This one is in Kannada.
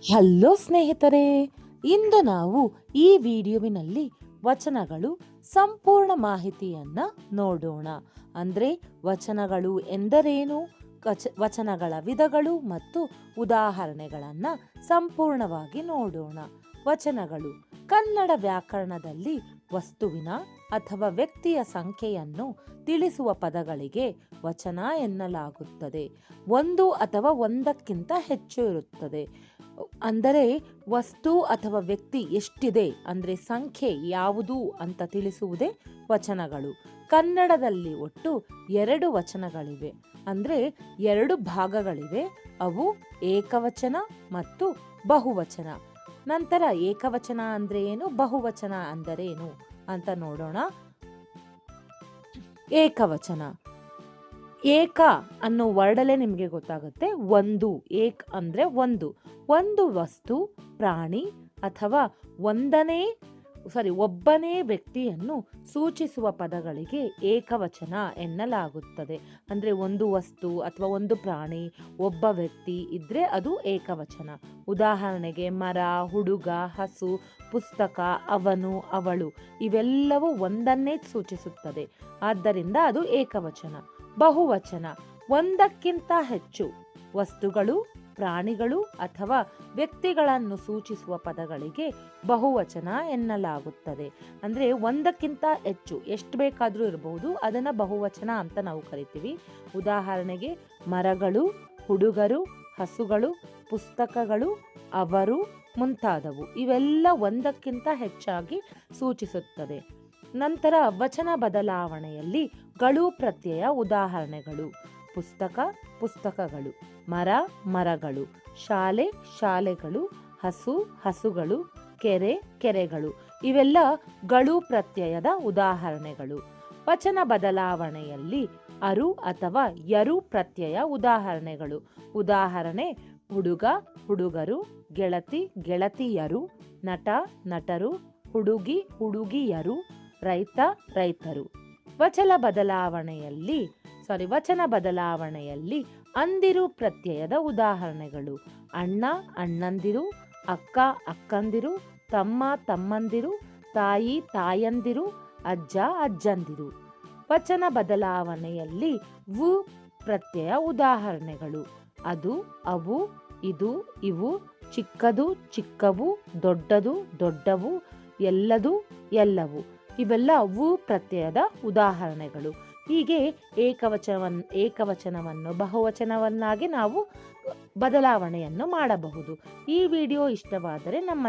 ಹಲೋ ಸ್ನೇಹಿತರೆ, ಇಂದು ನಾವು ಈ ವಿಡಿಯೋವಿನಲ್ಲಿ ವಚನಗಳು ಸಂಪೂರ್ಣ ಮಾಹಿತಿಯನ್ನ ನೋಡೋಣ. ಅಂದ್ರೆ ವಚನಗಳು ಎಂದರೇನು, ವಚನಗಳ ವಿಧಗಳು ಮತ್ತು ಉದಾಹರಣೆಗಳನ್ನ ಸಂಪೂರ್ಣವಾಗಿ ನೋಡೋಣ. ವಚನಗಳು ಕನ್ನಡ ವ್ಯಾಕರಣದಲ್ಲಿ ವಸ್ತುವಿನ ಅಥವಾ ವ್ಯಕ್ತಿಯ ಸಂಖ್ಯೆಯನ್ನು ತಿಳಿಸುವ ಪದಗಳಿಗೆ ವಚನ ಎನ್ನಲಾಗುತ್ತದೆ. ಒಂದು ಅಥವಾ ಒಂದಕ್ಕಿಂತ ಹೆಚ್ಚು ಇರುತ್ತದೆ. ಅಂದರೆ ವಸ್ತು ಅಥವಾ ವ್ಯಕ್ತಿ ಎಷ್ಟಿದೆ ಅಂದರೆ ಸಂಖ್ಯೆ ಯಾವುದು ಅಂತ ತಿಳಿಸುವುದೇ ವಚನಗಳು. ಕನ್ನಡದಲ್ಲಿ ಒಟ್ಟು 2 ವಚನಗಳಿವೆ, ಅಂದರೆ 2 ಭಾಗಗಳಿವೆ. ಅವು ಏಕವಚನ ಮತ್ತು ಬಹುವಚನ. ನಂತರ ಏಕವಚನ ಅಂದ್ರೆ ಏನು, ಬಹುವಚನ ಅಂದರೇನು ಅಂತ ನೋಡೋಣ. ಏಕವಚನ, ಏಕ ಅನ್ನೋ ವರ್ಡಲ್ಲೇ ನಿಮಗೆ ಗೊತ್ತಾಗುತ್ತೆ. ಒಂದು, ಏಕ್ ಅಂದ್ರೆ ಒಂದು ವಸ್ತು, ಪ್ರಾಣಿ ಅಥವಾ ಒಬ್ಬನೇ ವ್ಯಕ್ತಿಯನ್ನು ಸೂಚಿಸುವ ಪದಗಳಿಗೆ ಏಕವಚನ ಎನ್ನಲಾಗುತ್ತದೆ. ಅಂದ್ರೆ ಒಂದು ವಸ್ತು ಅಥವಾ ಒಂದು ಪ್ರಾಣಿ, ಒಬ್ಬ ವ್ಯಕ್ತಿ ಇದ್ರೆ ಅದು ಏಕವಚನ. ಉದಾಹರಣೆಗೆ ಮರ, ಹುಡುಗ, ಹಸು, ಪುಸ್ತಕ, ಅವನು, ಅವಳು ಇವೆಲ್ಲವೂ ಒಂದನ್ನೇ ಸೂಚಿಸುತ್ತದೆ. ಆದ್ದರಿಂದ ಅದು ಏಕವಚನ. ಬಹುವಚನ, ಒಂದಕ್ಕಿಂತ ಹೆಚ್ಚು ವಸ್ತುಗಳು, ಪ್ರಾಣಿಗಳು ಅಥವಾ ವ್ಯಕ್ತಿಗಳನ್ನು ಸೂಚಿಸುವ ಪದಗಳಿಗೆ ಬಹುವಚನ ಎನ್ನಲಾಗುತ್ತದೆ. ಅಂದ್ರೆ ಒಂದಕ್ಕಿಂತ ಹೆಚ್ಚು, ಎಷ್ಟು ಬೇಕಾದರೂ ಇರಬಹುದು, ಅದನ್ನ ಬಹುವಚನ ಅಂತ ನಾವು ಕರಿತೀವಿ. ಉದಾಹರಣೆಗೆ ಮರಗಳು, ಹುಡುಗರು, ಹಸುಗಳು, ಪುಸ್ತಕಗಳು, ಅವರು ಮುಂತಾದವು ಇವೆಲ್ಲ ಒಂದಕ್ಕಿಂತ ಹೆಚ್ಚಾಗಿ ಸೂಚಿಸುತ್ತದೆ. ನಂತರ ವಚನ ಬದಲಾವಣೆಯಲ್ಲಿ ಗಳು ಪ್ರತ್ಯಯ ಉದಾಹರಣೆಗಳು: ಪುಸ್ತಕ, ಪುಸ್ತಕಗಳು; ಮರ, ಮರಗಳು; ಶಾಲೆ, ಶಾಲೆಗಳು; ಹಸು, ಹಸುಗಳು; ಕೆರೆ, ಕೆರೆಗಳು ಇವೆಲ್ಲ ಗಳು ಪ್ರತ್ಯಯದ ಉದಾಹರಣೆಗಳು. ವಚನ ಬದಲಾವಣೆಯಲ್ಲಿ ಅರು ಅಥವಾ ಯರು ಪ್ರತ್ಯಯ ಉದಾಹರಣೆಗಳು. ಉದಾಹರಣೆ: ಹುಡುಗ, ಹುಡುಗರು; ಗೆಳತಿ, ಗೆಳತಿಯರು; ನಟ, ನಟರು; ಹುಡುಗಿ, ಹುಡುಗಿಯರು; ರೈತ, ರೈತರು. ವಚನ ಬದಲಾವಣೆಯಲ್ಲಿ ಅಂದಿರು ಪ್ರತ್ಯಯದ ಉದಾಹರಣೆಗಳು: ಅಣ್ಣ, ಅಣ್ಣಂದಿರು; ಅಕ್ಕ, ಅಕ್ಕಂದಿರು; ತಮ್ಮ, ತಮ್ಮಂದಿರು; ತಾಯಿ, ತಾಯಂದಿರು; ಅಜ್ಜ, ಅಜ್ಜಂದಿರು. ವಚನ ಬದಲಾವಣೆಯಲ್ಲಿ ವು ಪ್ರತ್ಯಯ ಉದಾಹರಣೆಗಳು: ಅದು, ಅವು; ಇದು, ಇವು; ಚಿಕ್ಕದು, ಚಿಕ್ಕವು; ದೊಡ್ಡದು, ದೊಡ್ಡವು; ಎಲ್ಲದು, ಎಲ್ಲವು ಇವೆಲ್ಲ ವು ಪ್ರತ್ಯಯದ ಉದಾಹರಣೆಗಳು. ಹೀಗೆ ಏಕವಚನವನ್ನು ಬಹುವಚನವನ್ನಾಗಿ ನಾವು ಬದಲಾವಣೆಯನ್ನು ಮಾಡಬಹುದು. ಈ ವಿಡಿಯೋ ಇಷ್ಟವಾದರೆ ನಮ್ಮ